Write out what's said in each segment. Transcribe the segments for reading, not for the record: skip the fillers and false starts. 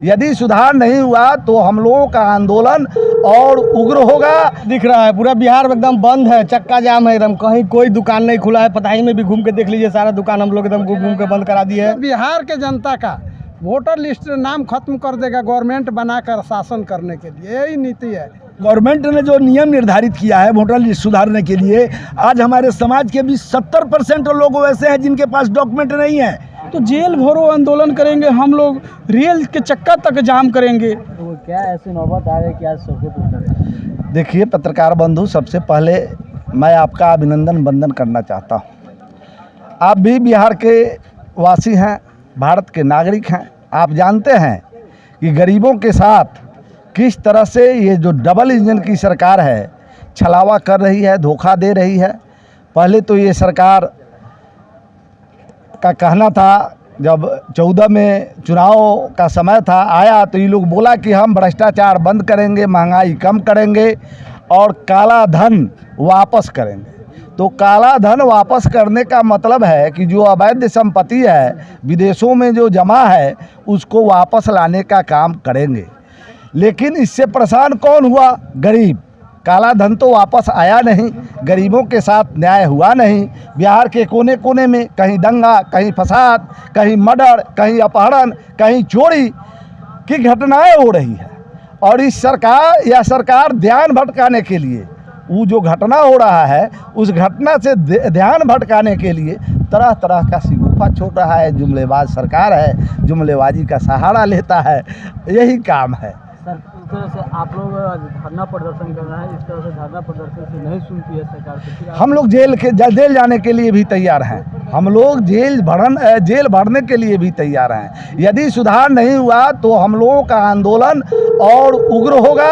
यदि सुधार नहीं हुआ तो हम लोगों का आंदोलन और उग्र होगा। दिख रहा है पूरा बिहार में एकदम बंद है, चक्का जाम है एकदम, कहीं कोई दुकान नहीं खुला है। पताही में भी घूम के देख लीजिए, सारा दुकान हम लोग एकदम घूम के बंद करा दिए है। बिहार के जनता का वोटर लिस्ट नाम खत्म कर देगा गवर्नमेंट बनाकर शासन करने के लिए, यही नीति है। गवर्नमेंट ने जो नियम निर्धारित किया है वोटर लिस्ट सुधारने के लिए, आज हमारे समाज के भी 70% लोग वैसे हैं जिनके पास डॉक्यूमेंट नहीं है। तो जेल भरो आंदोलन करेंगे हम लोग, रेल के चक्का तक जाम करेंगे। तो क्या ऐसी नौबत आ गई कि आज सड़कों पर उतरे? देखिए पत्रकार बंधु, सबसे पहले मैं आपका अभिनंदन वंदन करना चाहता हूँ। आप भी बिहार के वासी हैं, भारत के नागरिक हैं। आप जानते हैं कि गरीबों के साथ किस तरह से ये जो डबल इंजन की सरकार है छलावा कर रही है, धोखा दे रही है। पहले तो ये सरकार का कहना था, जब 14 में चुनाव का समय था आया तो ये लोग बोला कि हम भ्रष्टाचार बंद करेंगे, महंगाई कम करेंगे और काला धन वापस करेंगे। तो काला धन वापस करने का मतलब है कि जो अवैध संपत्ति है विदेशों में जो जमा है उसको वापस लाने का काम करेंगे। लेकिन इससे परेशान कौन हुआ? गरीब। काला धन तो वापस आया नहीं, गरीबों के साथ न्याय हुआ नहीं। बिहार के कोने कोने में कहीं दंगा, कहीं फसाद, कहीं मर्डर, कहीं अपहरण, कहीं चोरी की घटनाएं हो रही है। और इस सरकार ध्यान भटकाने के लिए, वो जो घटना हो रहा है उस घटना से ध्यान भटकाने के लिए तरह तरह का सिगुफा छोड़ रहा है। जुमलेबाज सरकार है, जुमलेबाजी का सहारा लेता है, यही काम है। सर, इस तरह से आप लोग धरना प्रदर्शन कर रहे हैं, इस तरह से धरना प्रदर्शन से नहीं सुनती है सरकार तो फिर हम लोग जेल जाने के लिए भी तैयार हैं। हम लोग जेल भरने के लिए भी तैयार हैं। यदि सुधार नहीं हुआ तो हम लोगों का आंदोलन और उग्र होगा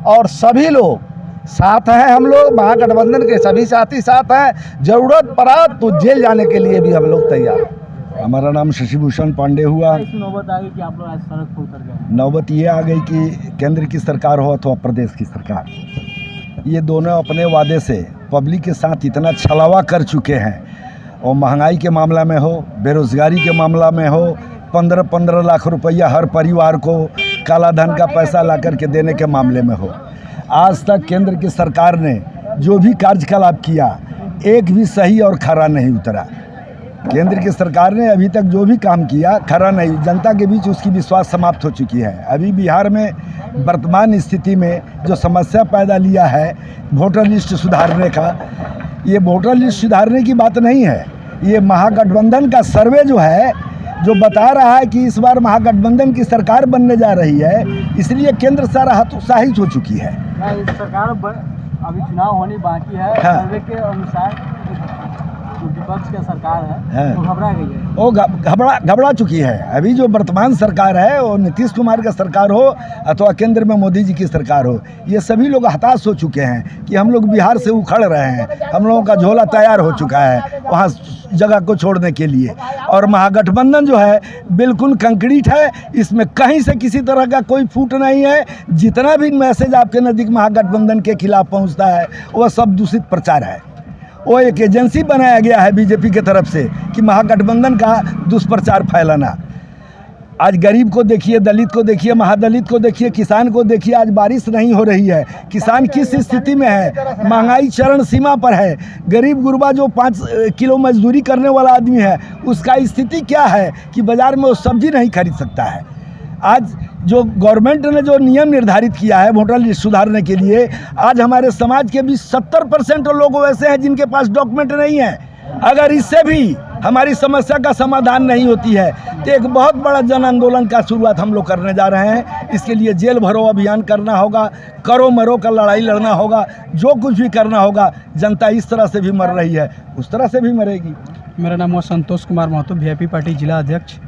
और सभी लोग साथ हैं। हम लोग महागठबंधन के सभी साथी साथ हैं। जरूरत पड़ा तो जेल जाने के लिए भी हम लोग तैयार हैं। हमारा नाम शशिभूषण पांडे हुआ। ऐसी नौबत आ गई कि आप लोग आज सड़क पर उतर गए? नौबत ये आ गई कि केंद्र की सरकार हो अथवा प्रदेश की सरकार, ये दोनों अपने वादे से पब्लिक के साथ इतना छलावा कर चुके हैं। और महंगाई के मामला में हो, बेरोज़गारी के मामला में हो, 15-15 लाख रुपया हर परिवार को काला धन का पैसा ला कर के देने के मामले में हो, आज तक केंद्र की सरकार ने जो भी कार्यकलाप किया एक भी सही और खरा नहीं उतरा। केंद्र की सरकार ने अभी तक जो भी काम किया खरा नहीं, जनता के बीच उसकी विश्वास समाप्त हो चुकी है। अभी बिहार में वर्तमान स्थिति में जो समस्या पैदा लिया है वोटर लिस्ट सुधारने का, ये वोटर लिस्ट सुधारने की बात नहीं है। ये महागठबंधन का सर्वे जो है जो बता रहा है कि इस बार महागठबंधन की सरकार बनने जा रही है, इसलिए केंद्र सारा उत्साहित हो चुकी है। सरकार अभी चुनाव होनी बाकी है। हाँ। सर्वे के अनुसार जो विपक्ष की सरकार है हाँ। वो घबरा गई है, वो घबरा चुकी है। अभी जो वर्तमान सरकार है वो नीतीश कुमार का सरकार हो अथवा केंद्र में मोदी जी की सरकार हो, ये सभी लोग हताश हो चुके हैं कि हम लोग बिहार से उखड़ रहे हैं। हम लोगों का झोला तैयार हो चुका है वहाँ जगह को छोड़ने के लिए। और महागठबंधन जो है बिल्कुल कंक्रीट है, इसमें कहीं से किसी तरह का कोई फूट नहीं है। जितना भी मैसेज आपके नज़दीक महागठबंधन के खिलाफ पहुँचता है वह सब दूषित प्रचार है। वो एक एजेंसी बनाया गया है बीजेपी के तरफ से कि महागठबंधन का दुष्प्रचार फैलाना। आज गरीब को देखिए, दलित को देखिए, महादलित को देखिए, किसान को देखिए। आज बारिश नहीं हो रही है, किसान किस स्थिति में है? महंगाई चरण सीमा पर है। गरीब गुरबा जो 5 किलो मजदूरी करने वाला आदमी है उसका स्थिति क्या है कि बाज़ार में वो सब्जी नहीं खरीद सकता है। आज जो गवर्नमेंट ने जो नियम निर्धारित किया है वोटर लिस्ट सुधारने के लिए, आज हमारे समाज के भी 70% लोग वैसे हैं जिनके पास डॉक्यूमेंट नहीं है। अगर इससे भी हमारी समस्या का समाधान नहीं होती है तो एक बहुत बड़ा जन आंदोलन का शुरुआत हम लोग करने जा रहे हैं। इसके लिए जेल भरो अभियान करना होगा, करो मरो का लड़ाई लड़ना होगा, जो कुछ भी करना होगा। जनता इस तरह से भी मर रही है, उस तरह से भी मरेगी। मेरा नाम है संतोष कुमार महतो, वीआईपी पार्टी जिला अध्यक्ष।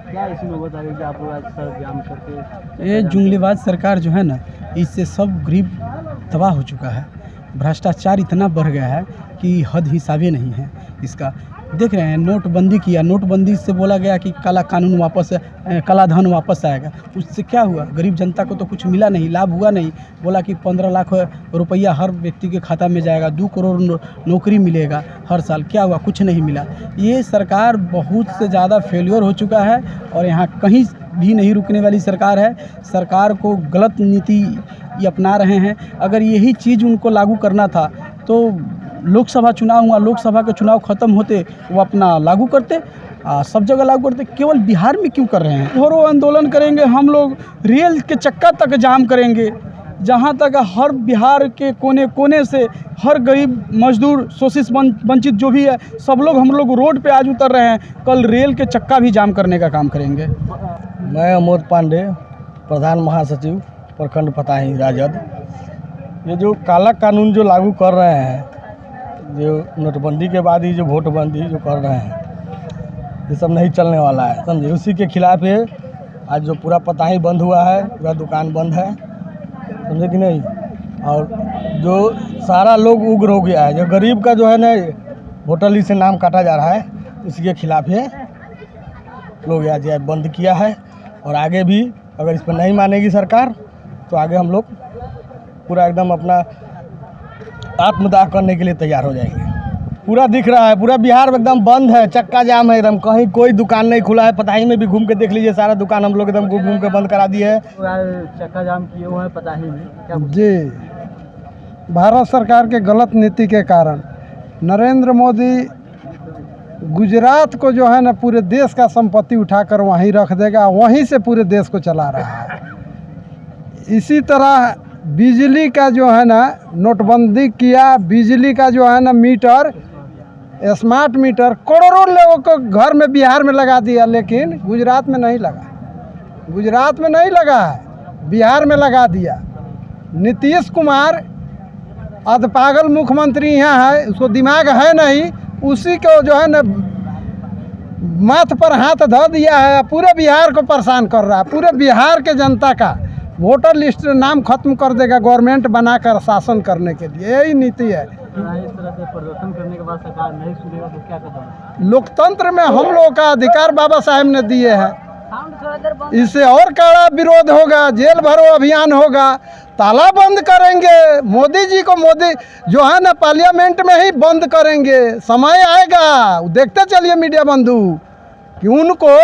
क्या ऐसी नौबत आ गई कि आप लोग आज सड़क जाम करके? ये जुमलेबाज सरकार जो है ना, इससे सब गरीब तबाह हो चुका है। भ्रष्टाचार इतना बढ़ गया है कि हद हिसाबे नहीं है इसका। देख रहे हैं नोटबंदी किया, नोटबंदी से बोला गया कि काला कानून वापस, काला धन वापस आएगा। उससे क्या हुआ? गरीब जनता को तो कुछ मिला नहीं, लाभ हुआ नहीं। बोला कि 15 लाख रुपया हर व्यक्ति के खाता में जाएगा, 2 करोड़ नौकरी मिलेगा हर साल। क्या हुआ? कुछ नहीं मिला। ये सरकार बहुत से ज़्यादा फेलियर हो चुका है और यहाँ कहीं भी नहीं रुकने वाली सरकार है। सरकार को गलत नीति ये अपना रहे हैं। अगर यही चीज़ उनको लागू करना था तो लोकसभा चुनाव हुआ, लोकसभा के चुनाव ख़त्म होते वो अपना लागू करते, सब जगह लागू करते। केवल बिहार में क्यों कर रहे हैं? और वो आंदोलन करेंगे, हम लोग रेल के चक्का तक जाम करेंगे, जहाँ तक हर बिहार के कोने कोने से हर गरीब मजदूर शोषित वंचित जो भी है सब लोग हम लोग रोड पे आज उतर रहे हैं। कल रेल के चक्का भी जाम करने का काम करेंगे। मैं अमोद पांडे, प्रधान महासचिव प्रखंड पताही राजद। ये जो काला कानून जो लागू कर रहे हैं, जो नोटबंदी के बाद ही जो वोटबंदी जो कर रहे हैं, ये सब नहीं चलने वाला है, समझे। उसी के खिलाफ है आज जो पूरा पताही बंद हुआ है, पूरा दुकान बंद है, समझे कि नहीं। और जो सारा लोग उग्र हो गया है, जो गरीब का जो है ना वोटर लिस्ट से नाम काटा जा रहा है, उसी के खिलाफ है लोग आज बंद किया है। और आगे भी अगर इस पर नहीं मानेगी सरकार तो आगे हम लोग पूरा एकदम अपना आत्मदाह करने के लिए तैयार हो जाएंगे। पूरा दिख रहा है, पूरा बिहार में एकदम बंद है, चक्का जाम है एकदम, कहीं कोई दुकान नहीं खुला है। पताही में भी घूम के देख लीजिए, सारा दुकान हम लोग एकदम घूम घूम के बंद करा दिए है। चक्का जाम किए हुए हैं पताही में, क्या जी, भारत सरकार के गलत नीति के कारण नरेंद्र मोदी गुजरात को जो है ना पूरे देश का संपत्ति उठाकर वहीं रख देगा, वहीं से पूरे देश को चला रहा है। इसी तरह बिजली का जो है ना नोटबंदी किया, बिजली का जो है ना मीटर, स्मार्ट मीटर करोड़ों लोगों को घर में बिहार में लगा दिया, लेकिन गुजरात में नहीं लगा। गुजरात में नहीं लगा है, बिहार में लगा दिया। नीतीश कुमार अधपागल मुख्यमंत्री यहाँ है, उसको दिमाग है नहीं, उसी को जो है ना माथ पर हाथ धो दिया है, पूरे बिहार को परेशान कर रहा है। पूरे बिहार के जनता का वोटर लिस्ट नाम खत्म कर देगा गवर्नमेंट बनाकर शासन करने के लिए, यही नीति है। इस तरह से प्रदर्शन करने के बाद सरकार नहीं सुनेगा तो क्या कदम? लोकतंत्र में हम लोगों का अधिकार बाबा साहेब ने दिए हैं, इससे और कड़ा विरोध होगा, जेल भरो अभियान होगा, ताला बंद करेंगे। मोदी जी को मोदी जो है ना पार्लियामेंट में ही बंद करेंगे। समय आएगा, देखते चलिए मीडिया बंधु, कि उनको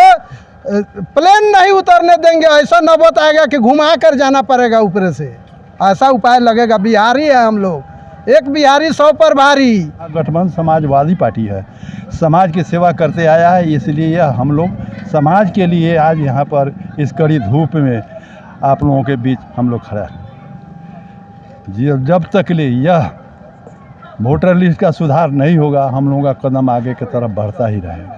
प्लेन नहीं उतरने देंगे। ऐसा नौबत आएगा कि घुमा कर जाना पड़ेगा ऊपर से, ऐसा उपाय लगेगा। बिहारी है हम लोग, एक बिहारी 100 पर भारी। गठबंधन समाजवादी पार्टी है, समाज की सेवा करते आया है, इसलिए यह हम लोग समाज के लिए आज यहाँ पर इस कड़ी धूप में आप लोगों के बीच हम लोग खड़ा हैं। जब तक ले यह वोटर लिस्ट का सुधार नहीं होगा, हम लोगों का कदम आगे की तरफ बढ़ता ही रहेगा।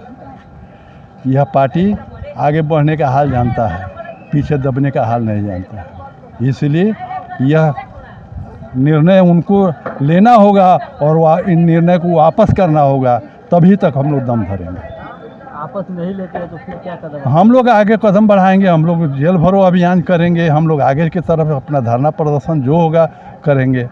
यह पार्टी आगे बढ़ने का हाल जानता है, पीछे दबने का हाल नहीं जानता है। इसलिए यह निर्णय उनको लेना होगा और इन निर्णय को वापस करना होगा, तभी तक हम लोग दम धरेंगे। आपस नहीं लेते हैं तो फिर क्या कदम? हम लोग आगे कदम बढ़ाएंगे, हम लोग जेल भरो अभियान करेंगे, हम लोग आगे की तरफ अपना धरना प्रदर्शन जो होगा करेंगे।